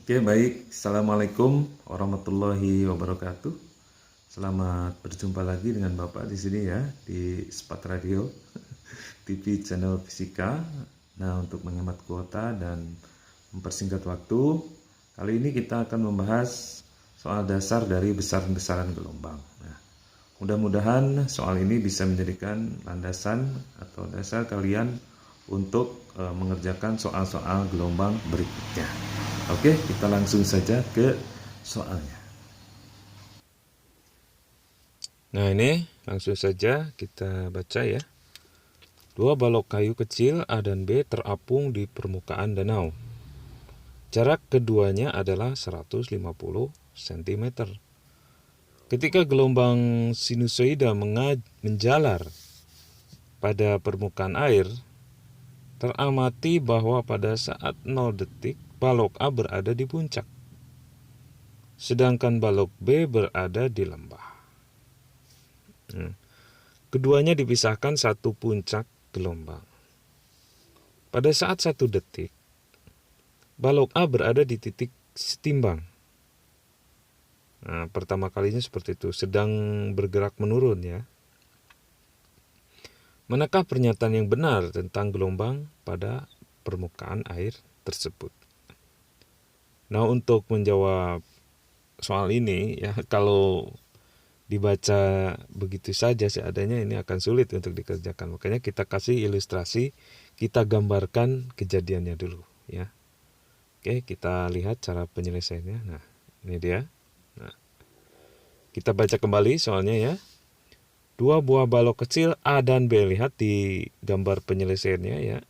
Oke, baik. Assalamualaikum warahmatullahi wabarakatuh. Selamat berjumpa lagi dengan Bapak di sini ya, di Spat Radio, TV channel Fisika. Nah, untuk menghemat kuota dan mempersingkat waktu, kali ini kita akan membahas soal dasar dari besaran-besaran gelombang. Nah, mudah-mudahan soal ini bisa menjadikan landasan atau dasar kalian untuk mengerjakan soal-soal gelombang berikutnya. Oke, kita langsung saja ke soalnya. Nah, ini langsung saja kita baca ya. Dua balok kayu kecil A dan B terapung di permukaan danau. Jarak keduanya adalah 150 cm. Ketika gelombang sinusoida menjalar pada permukaan air, teramati bahwa pada saat 0 detik balok A berada di puncak, sedangkan balok B berada di lembah. Keduanya dipisahkan satu puncak gelombang. Pada saat 1 detik, balok A berada di titik setimbang. Nah, pertama kalinya seperti itu, sedang bergerak menurun ya. Manakah pernyataan yang benar tentang gelombang pada permukaan air tersebut? Nah, untuk menjawab soal ini ya, kalau dibaca begitu saja seadanya ini akan sulit untuk dikerjakan. Makanya kita kasih ilustrasi, kita gambarkan kejadiannya dulu ya. Oke, kita lihat cara penyelesaiannya. Nah, ini dia. Nah, kita baca kembali soalnya ya. Dua buah balok kecil A dan B, lihat di gambar penyelesaiannya ya.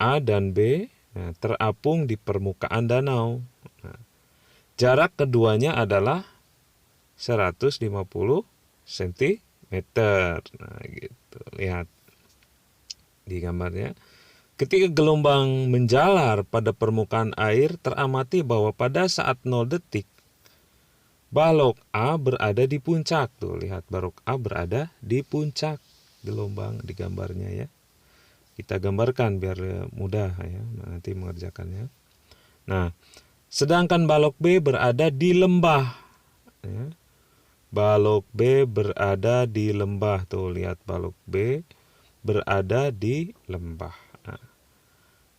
A dan B terapung di permukaan danau. Nah, jarak keduanya adalah 150 cm. Nah, gitu. Lihat di gambarnya. Ketika gelombang menjalar pada permukaan air, teramati bahwa pada saat 0 detik balok A berada di puncak. Tuh, lihat balok A berada di puncak gelombang di gambarnya ya. Kita gambarkan biar mudah ya nanti mengerjakannya. Nah, sedangkan balok B berada di lembah ya. Balok B berada di lembah. Tuh, lihat balok B berada di lembah. Nah,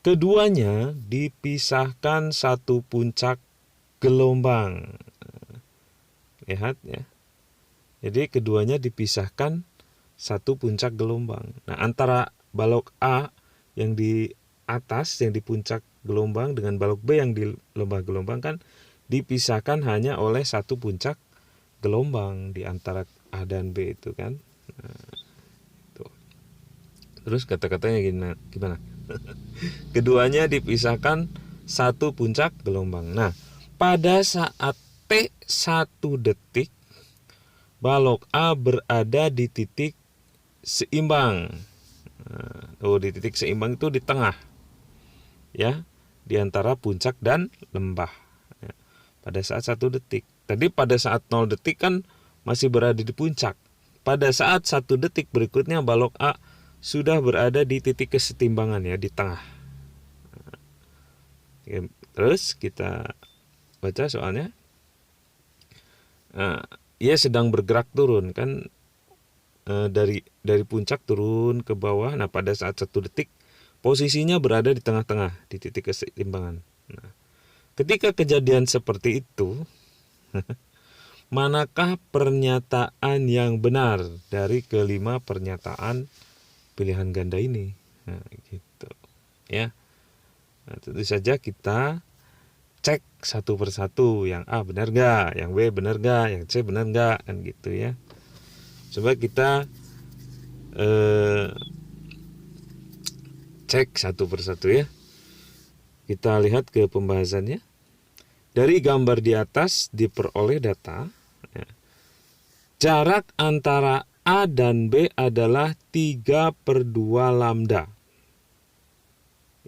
keduanya dipisahkan satu puncak gelombang. Lihat ya. Jadi keduanya dipisahkan satu puncak gelombang. Nah, antara balok A yang di atas, yang di puncak gelombang, dengan balok B yang di lembah gelombang kan dipisahkan hanya oleh satu puncak gelombang di antara A dan B itu kan. Nah, itu. Terus kata-katanya gimana? Keduanya dipisahkan satu puncak gelombang. Nah, pada saat T1 detik, balok A berada di titik seimbang. Nah, di titik seimbang itu di tengah, ya, di antara puncak dan lembah. Ya, pada saat 1 detik. Tadi pada saat 0 detik kan masih berada di puncak. Pada saat 1 detik berikutnya balok A sudah berada di titik kesetimbangan ya, di tengah. Terus kita baca soalnya. Nah, ia sedang bergerak turun kan, dari puncak turun ke bawah. Nah, pada saat 1 detik posisinya berada di tengah-tengah di titik keseimbangan. Nah, ketika kejadian seperti itu, manakah pernyataan yang benar dari kelima pernyataan pilihan ganda ini? Nah, gitu ya. Nah, tentu saja kita cek satu persatu, yang A benar gak, yang B benar gak, yang C benar gak, kan gitu ya. Coba kita cek satu persatu ya. Kita lihat ke pembahasannya. Dari gambar di atas diperoleh data ya, jarak antara A dan B adalah 3/2 lambda.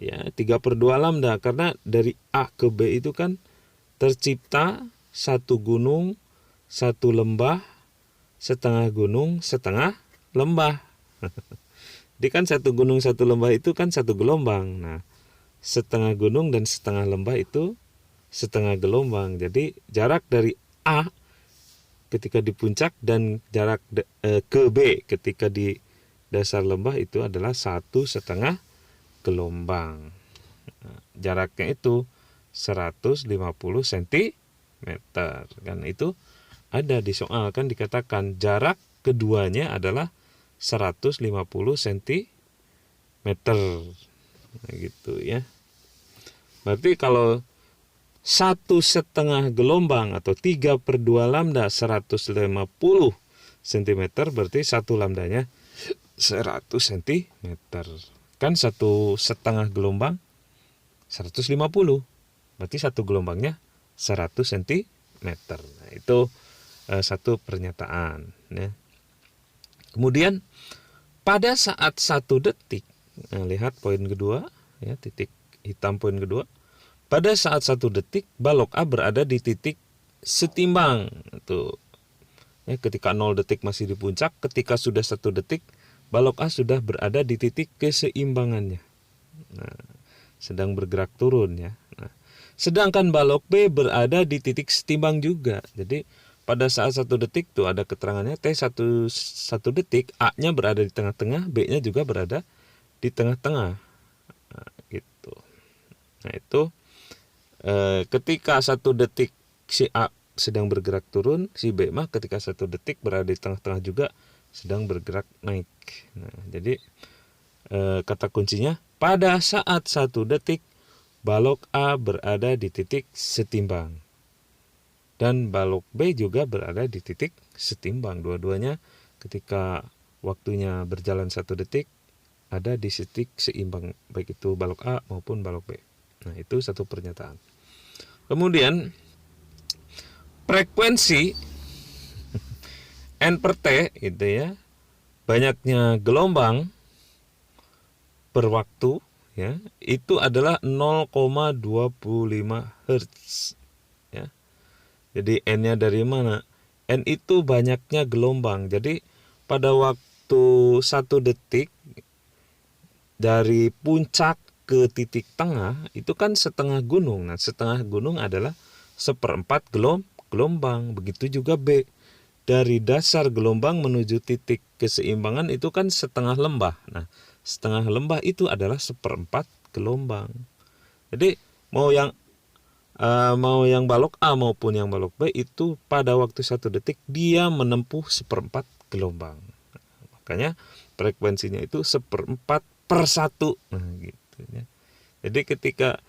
Ya, 3/2 lambda karena dari A ke B itu kan tercipta satu gunung, satu lembah, setengah gunung, setengah lembah. Jadi kan satu gunung satu lembah itu kan satu gelombang. Nah, setengah gunung dan setengah lembah itu setengah gelombang. Jadi jarak dari A ketika di puncak dan jarak ke B ketika di dasar lembah itu adalah 1,5 gelombang. Nah, jaraknya itu 150 cm. Kan itu ada di soal, kan dikatakan jarak keduanya adalah 150 cm. Nah, gitu ya. Berarti kalau 1,5 gelombang atau 3/2 lambda 150 cm, berarti 1 lambdanya 100 cm. Kan 1,5 gelombang 150, berarti 1 gelombangnya 100 cm. Nah, itu satu pernyataan ya. Kemudian pada saat 1 detik, nah, lihat poin kedua ya, titik hitam poin kedua. Pada saat 1 detik balok A berada di titik setimbang. Tuh. Ya, ketika 0 detik masih di puncak, ketika sudah 1 detik balok A sudah berada di titik keseimbangannya. Nah, sedang bergerak turun ya. Nah, sedangkan balok B berada di titik setimbang juga. Jadi pada saat 1 detik tuh ada keterangannya T1 detik A-nya berada di tengah-tengah, B-nya juga berada di tengah-tengah. Nah, gitu. Nah, itu ketika 1 detik si A sedang bergerak turun, si B mah ketika 1 detik berada di tengah-tengah juga sedang bergerak naik. Nah, jadi kata kuncinya pada saat 1 detik balok A berada di titik setimbang dan balok B juga berada di titik setimbang. Dua-duanya ketika waktunya berjalan 1 detik ada di titik seimbang, baik itu balok A maupun balok B. Nah, itu satu pernyataan. Kemudian frekuensi N per T gitu ya, banyaknya gelombang per waktu ya, itu adalah 0,25 Hz ya. Jadi N-nya dari mana? N itu banyaknya gelombang. Jadi pada waktu 1 detik dari puncak ke titik tengah itu kan setengah gunung. Nah, setengah gunung adalah 1/4 gelombang. Begitu juga B. Dari dasar gelombang menuju titik keseimbangan itu kan setengah lembah. Nah, setengah lembah itu adalah 1/4 gelombang. Jadi mau yang balok A maupun yang balok B itu pada waktu 1 detik dia menempuh 1/4 gelombang. Makanya frekuensinya itu 1/4/1. Nah, gitu ya. Jadi ketika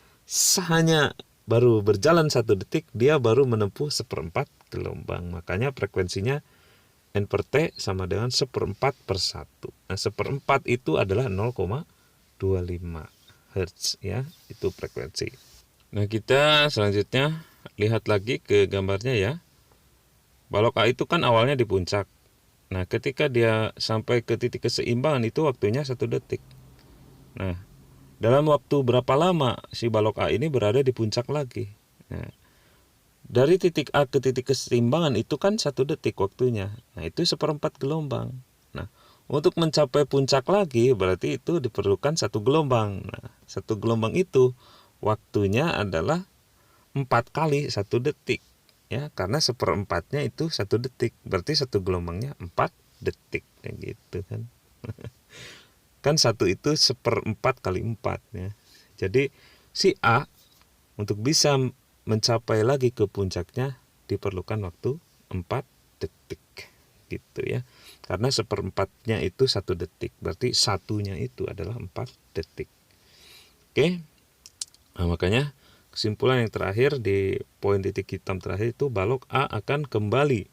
hanya baru berjalan 1 detik dia baru menempuh 1/4 gelombang. Makanya frekuensinya N per T sama dengan 1/4/1. Nah, 1/4 itu adalah 0,25 Hz ya, itu frekuensi. Nah, kita selanjutnya lihat lagi ke gambarnya ya. Balok A itu kan awalnya di puncak. Nah, ketika dia sampai ke titik keseimbangan itu waktunya 1 detik. Nah, dalam waktu berapa lama si balok A ini berada di puncak lagi? Nah, dari titik A ke titik keseimbangan itu kan 1 detik waktunya. Nah, itu 1/4 gelombang. Nah, untuk mencapai puncak lagi berarti itu diperlukan 1 gelombang. Nah, 1 gelombang itu waktunya adalah 4 kali 1 detik. Ya, karena 1/4-nya itu 1 detik. Berarti 1 gelombangnya 4 detik. Ya, gitu kan. Kan 1 itu 1/4 kali 4 ya. Jadi si A untuk bisa mencapai lagi ke puncaknya diperlukan waktu 4 detik gitu ya. Karena 1/4-nya itu 1 detik. Berarti satunya itu adalah 4 detik. Oke. Nah, makanya kesimpulan yang terakhir di poin titik hitam terakhir itu balok A akan kembali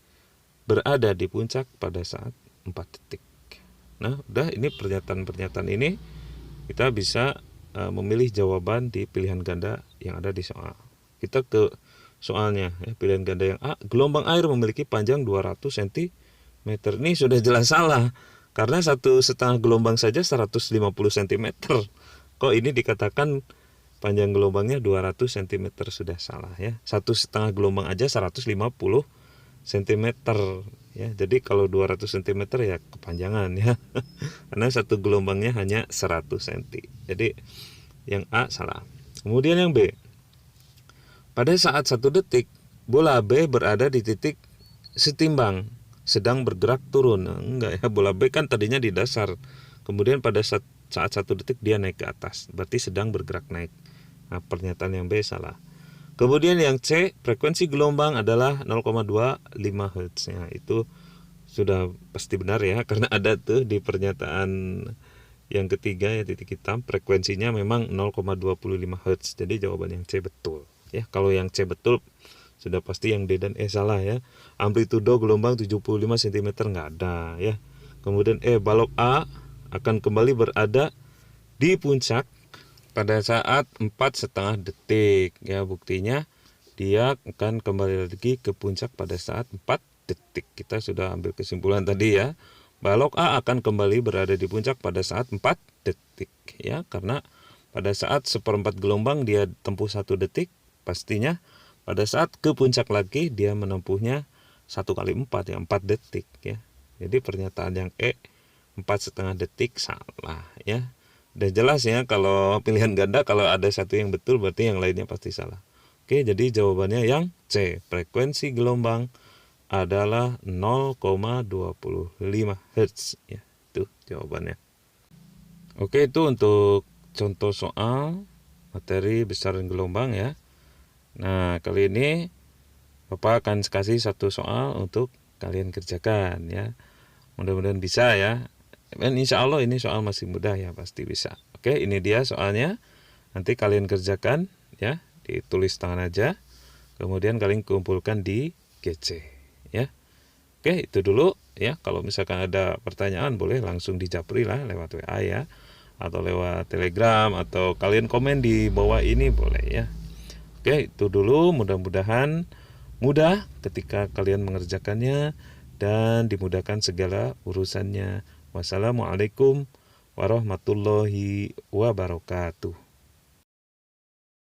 berada di puncak pada saat 4 detik. Nah, udah ini pernyataan-pernyataan ini kita bisa memilih jawaban di pilihan ganda yang ada di soal. Kita ke soalnya ya, pilihan ganda yang A, gelombang air memiliki panjang 200 cm. Ini sudah jelas salah karena 1,5 gelombang saja 150 cm. Kok ini dikatakan panjang gelombangnya 200 cm? Sudah salah ya. 1,5 gelombang aja 150 cm ya. Jadi kalau 200 cm ya kepanjangan ya. Karena 1 gelombangnya hanya 100 cm. Jadi yang A salah. Kemudian yang B. pada saat 1 detik bola B berada di titik setimbang, sedang bergerak turun. Nah, enggak ya, bola B kan tadinya di dasar, kemudian pada saat 1 detik dia naik ke atas, berarti sedang bergerak naik. Nah, pernyataan yang B salah. Kemudian yang C, frekuensi gelombang adalah 0,25 Hz. Nah, itu sudah pasti benar ya, karena ada tuh di pernyataan yang ketiga ya, titik hitam, frekuensinya memang 0,25 Hz. Jadi jawaban yang C betul. Ya, kalau yang C betul sudah pasti yang D dan E salah ya. Amplitudo gelombang 75 cm nggak ada ya. Kemudian balok A akan kembali berada di puncak pada saat 4,5 detik ya. Buktinya dia akan kembali lagi ke puncak pada saat 4 detik. Kita sudah ambil kesimpulan tadi ya. Balok A akan kembali berada di puncak pada saat 4 detik ya, karena pada saat 1/4 gelombang dia tempuh 1 detik, pastinya pada saat ke puncak lagi dia menempuhnya 1 kali 4 ya, 4 detik ya. Jadi pernyataan yang E 4,5 detik salah ya. Dan jelas ya, kalau pilihan ganda kalau ada satu yang betul berarti yang lainnya pasti salah. Oke, jadi jawabannya yang C, frekuensi gelombang adalah 0,25 Hz ya. Itu jawabannya. Oke, itu untuk contoh soal materi besaran gelombang ya. Nah, kali ini Bapak akan kasih 1 soal untuk kalian kerjakan ya. Mudah-mudahan bisa ya. Dan insya Allah ini soal masih mudah ya, pasti bisa. Oke, ini dia soalnya. Nanti kalian kerjakan ya, ditulis tangan aja. Kemudian kalian kumpulkan di GC ya. Oke, itu dulu ya. Kalau misalkan ada pertanyaan boleh langsung dijapri lah lewat WA ya, atau lewat Telegram, atau kalian komen di bawah ini boleh ya. Oke, itu dulu. Mudah-mudahan mudah ketika kalian mengerjakannya dan dimudahkan segala urusannya. Wassalamualaikum warahmatullahi wabarakatuh.